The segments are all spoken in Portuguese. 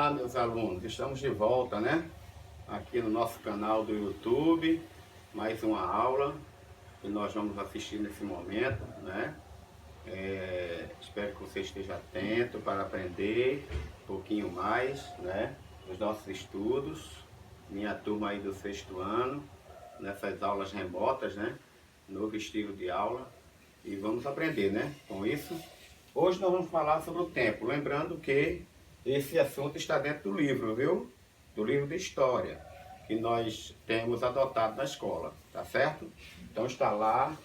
Olá, meus alunos, estamos de volta, né? Aqui no nosso canal do YouTube, mais uma aula que nós vamos assistir nesse momento, né? Espero que você esteja atento para aprender um pouquinho mais, né? Os nossos estudos, minha turma aí do 6º ano, nessas aulas remotas, né? Novo estilo de aula e vamos aprender, né? Com isso, hoje nós vamos falar sobre o tempo, lembrando que esse assunto está dentro do livro, viu? Do livro de História, que nós temos adotado na escola, tá certo? Então está lá,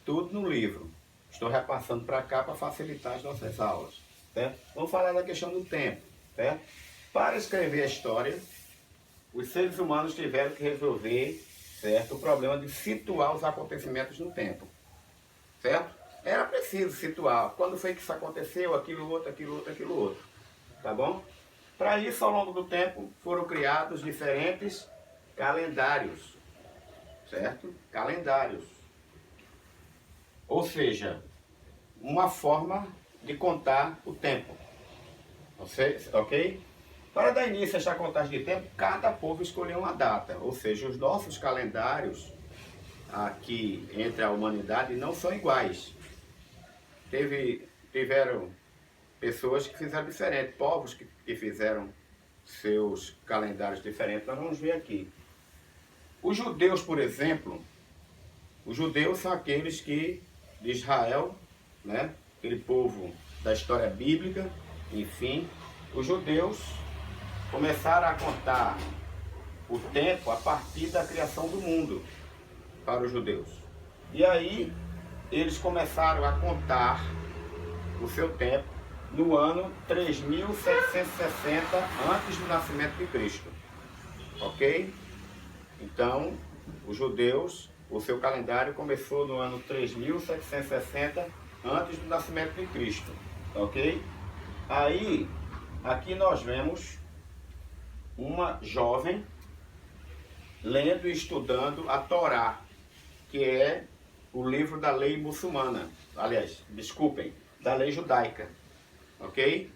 tudo no livro. Estou repassando para cá para facilitar as nossas aulas, certo? Vamos falar da questão do tempo, certo? Para escrever a história, os seres humanos tiveram que resolver, certo, o problema de situar os acontecimentos no tempo, certo? Era preciso situar quando foi que isso aconteceu, aquilo outro, aquilo outro, aquilo outro. Tá bom? Para isso, ao longo do tempo, foram criados diferentes calendários, certo? Calendários. Ou seja, uma forma de contar o tempo. Ok? Para dar início a esta contagem de tempo, cada povo escolheu uma data. Ou seja, os nossos calendários aqui entre a humanidade não são iguais. Tiveram pessoas que fizeram diferente, povos que fizeram seus calendários diferentes. Nós vamos ver aqui. Os judeus, por exemplo, os judeus são aqueles que, de Israel, né? Aquele povo da história bíblica, enfim, os judeus começaram a contar o tempo a partir da criação do mundo para os judeus. E aí eles começaram a contar o seu tempo no ano 3760 antes do nascimento de Cristo, ok? Então, os judeus, o seu calendário começou no ano 3760 antes do nascimento de Cristo, ok? Aí, aqui nós vemos uma jovem lendo e estudando a Torá, que é o livro da lei muçulmana, aliás, desculpem, da lei judaica. Ok?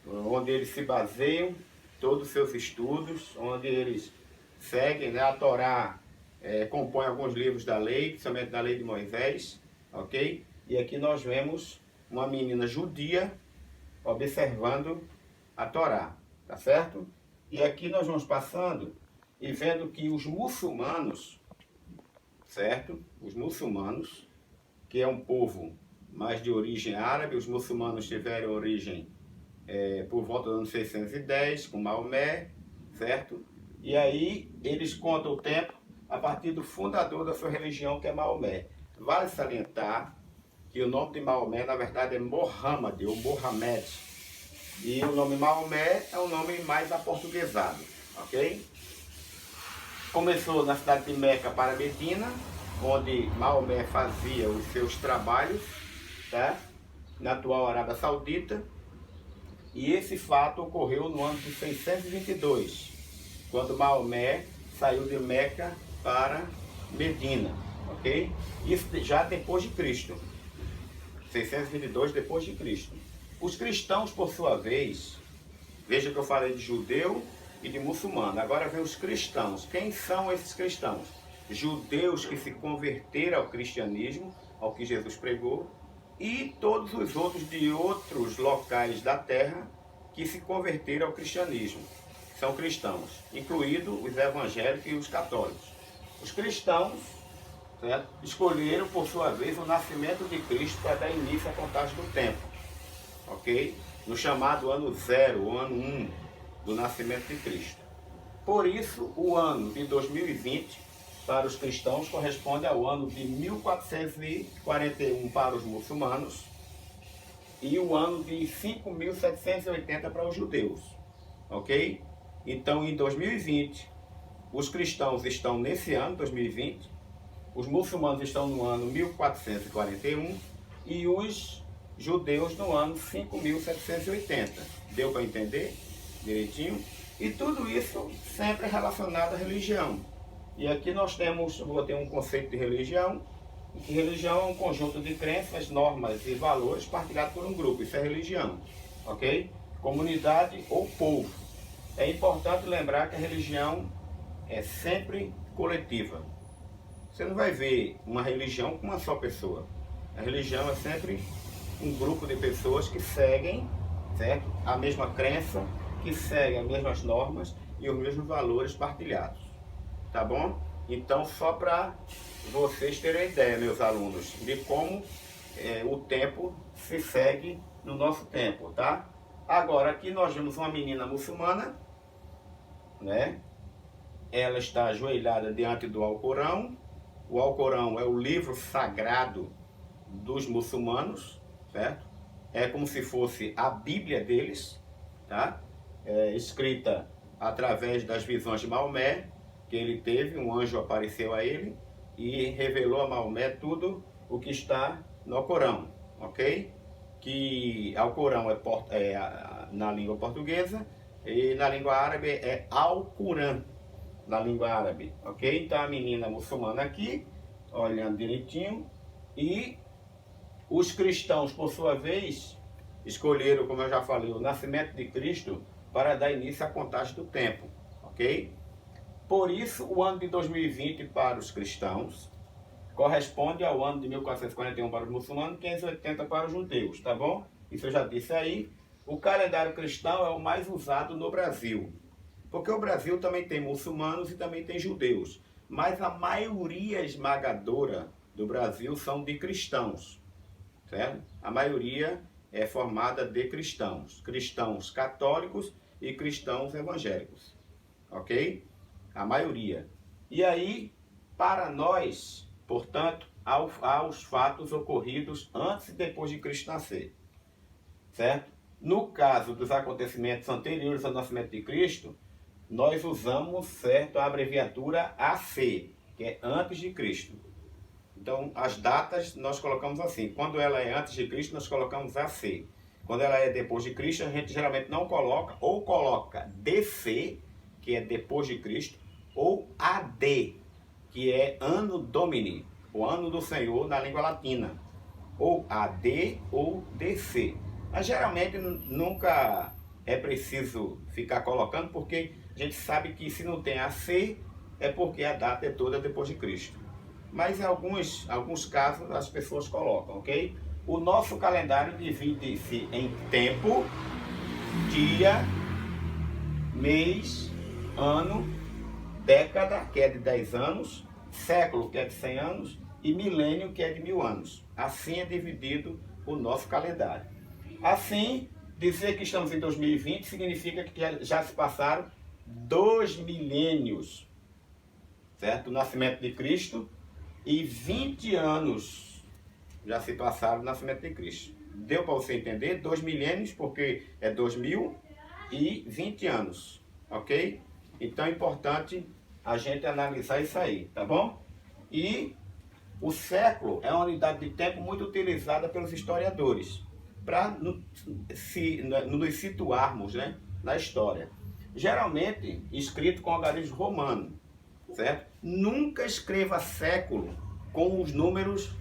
Onde eles se baseiam todos os seus estudos, onde eles seguem, né? A Torá compõe alguns livros da lei, principalmente da lei de Moisés, ok? E aqui nós vemos uma menina judia observando a Torá, tá certo? E aqui nós vamos passando e vendo que os muçulmanos, certo? Os muçulmanos, que é um povo mas de origem árabe, os muçulmanos tiveram origem por volta do ano 610, com Maomé, certo? E aí eles contam o tempo a partir do fundador da sua religião, que é Maomé. Vale salientar que o nome de Maomé, na verdade, é Mohammed, ou Mohamed. E o nome Maomé é um nome mais aportuguesado, ok? Começou na cidade de Meca para Medina, onde Maomé fazia os seus trabalhos, tá? Na atual Arábia Saudita, e esse fato ocorreu no ano de 622, quando Maomé saiu de Meca para Medina, ok? Isso já depois de Cristo, 622 depois de Cristo. Os cristãos, por sua vez, veja que eu falei de judeu e de muçulmano, agora vem os cristãos. Quem são esses cristãos? Judeus que se converteram ao cristianismo, ao que Jesus pregou, e todos os outros de outros locais da terra que se converteram ao cristianismo. São cristãos, incluídos os evangélicos e os católicos. Os cristãos, certo, escolheram, por sua vez, o nascimento de Cristo para dar início à contagem do tempo, ok? No chamado ano 0, o ano 1 do nascimento de Cristo. Por isso, o ano de 2020, para os cristãos, corresponde ao ano de 1441 para os muçulmanos e o ano de 5780 para os judeus, ok? Então, em 2020, os cristãos estão nesse ano, 2020, os muçulmanos estão no ano 1441 e os judeus no ano 5780. Deu para entender direitinho? E tudo isso sempre relacionado à religião. E aqui nós temos, vou ter um conceito de religião, que religião é um conjunto de crenças, normas e valores partilhados por um grupo, isso é religião, ok? Comunidade ou povo. É importante lembrar que a religião é sempre coletiva. Você não vai ver uma religião com uma só pessoa. A religião é sempre um grupo de pessoas que seguem, certo? A mesma crença, que seguem as mesmas normas e os mesmos valores partilhados. Tá bom? Então, só para vocês terem ideia, meus alunos, de como o tempo se segue no nosso tempo, tá? Agora, aqui nós vemos uma menina muçulmana, né? Ela está ajoelhada diante do Alcorão. O Alcorão é o livro sagrado dos muçulmanos, certo? É como se fosse a Bíblia deles, tá? Escrita através das visões de Maomé, que ele teve, um anjo apareceu a ele e revelou a Maomé tudo o que está no Alcorão, ok? Que Alcorão na língua portuguesa e na língua árabe é Alcorã, na língua árabe, ok? Então a menina muçulmana aqui, olhando direitinho, e os cristãos, por sua vez, escolheram, como eu já falei, o nascimento de Cristo para dar início à contagem do tempo, ok? Por isso, o ano de 2020 para os cristãos corresponde ao ano de 1441 para os muçulmanos e 580 para os judeus, tá bom? Isso eu já disse aí. O calendário cristão é o mais usado no Brasil, porque o Brasil também tem muçulmanos e também tem judeus, mas a maioria esmagadora do Brasil são de cristãos, certo? A maioria é formada de cristãos, cristãos católicos e cristãos evangélicos, ok? A maioria. E aí, para nós, portanto, aos fatos ocorridos antes e depois de Cristo nascer, certo? No caso dos acontecimentos anteriores ao nascimento de Cristo, nós usamos, certo, a abreviatura AC, que é antes de Cristo. Então, as datas nós colocamos assim. Quando ela é antes de Cristo, nós colocamos AC. Quando ela é depois de Cristo, a gente geralmente não coloca, ou coloca DC, que é depois de Cristo, ou AD, que é Anno Domini, o ano do Senhor na língua latina. Ou AD ou DC. Mas geralmente nunca é preciso ficar colocando, porque a gente sabe que se não tem AC, é porque a data é toda depois de Cristo. Mas em alguns casos as pessoas colocam, ok? O nosso calendário divide-se em tempo, dia, mês, ano, década, que é de 10 anos, século, que é de 100 anos, e milênio, que é de 1000 anos. Assim é dividido o nosso calendário. Assim, dizer que estamos em 2020 significa que já se passaram 2 milênios, certo? Do nascimento de Cristo, e 20 anos já se passaram do nascimento de Cristo. Deu para você entender? 2 milênios, porque é 2020 anos, ok? Então é importante a gente analisar isso aí, tá bom? E o século é uma unidade de tempo muito utilizada pelos historiadores para nos situarmos, né, na história. Geralmente escrito com algarismo romano, certo? Nunca escreva século com os números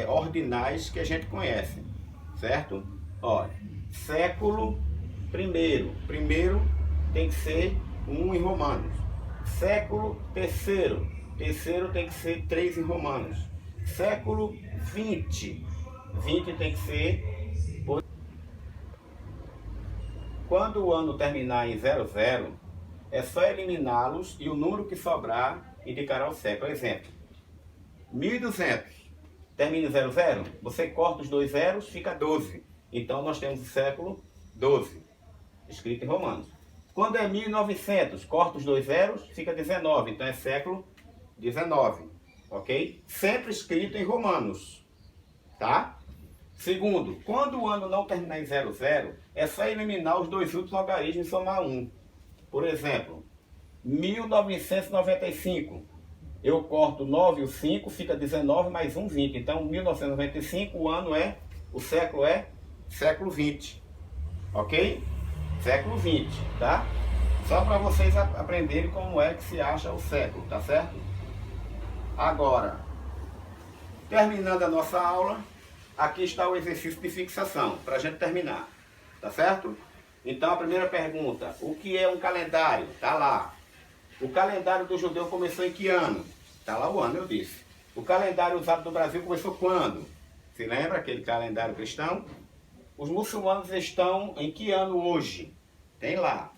ordinais que a gente conhece, certo? Olha, século primeiro tem que ser 1 em romanos. Século terceiro tem que ser 3 em romanos. Século 20 tem que ser... Quando o ano terminar em 00, é só eliminá-los e o número que sobrar indicará o século. Exemplo, 1200 termina em 00, você corta os 2 zeros, fica 12. Então nós temos o século 12, escrito em romanos. Quando é 1900, corta os 2 zeros, fica 19, então é século 19, ok? Sempre escrito em romanos, tá? Segundo, quando o ano não terminar em 00, é só eliminar os 2 últimos algarismos e somar 1. Por exemplo, 1995, eu corto 9 e o 5, fica 19 mais 1, 20. Então, 1995, o século é século 20, ok? Século 20, tá? Só para vocês aprenderem como é que se acha o século, tá certo? Agora, terminando a nossa aula, aqui está o exercício de fixação, para a gente terminar, tá certo? Então a primeira pergunta, o que é um calendário? Está lá. O calendário do judeu começou em que ano? Está lá o ano, eu disse. O calendário usado no Brasil começou quando? Se lembra aquele calendário cristão? Os muçulmanos estão em que ano hoje? Tem lá.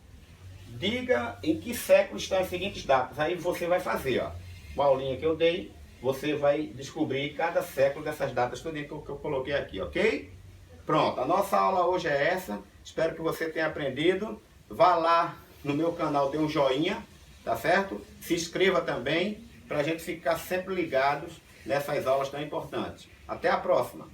Diga em que século estão as seguintes datas. Aí você vai fazer, ó. Com a aulinha que eu dei, você vai descobrir cada século dessas datas tudo que eu coloquei aqui, ok? Pronto, a nossa aula hoje é essa. Espero que você tenha aprendido. Vá lá no meu canal, dê um joinha, tá certo? Se inscreva também, para a gente ficar sempre ligados nessas aulas tão importantes. Até a próxima!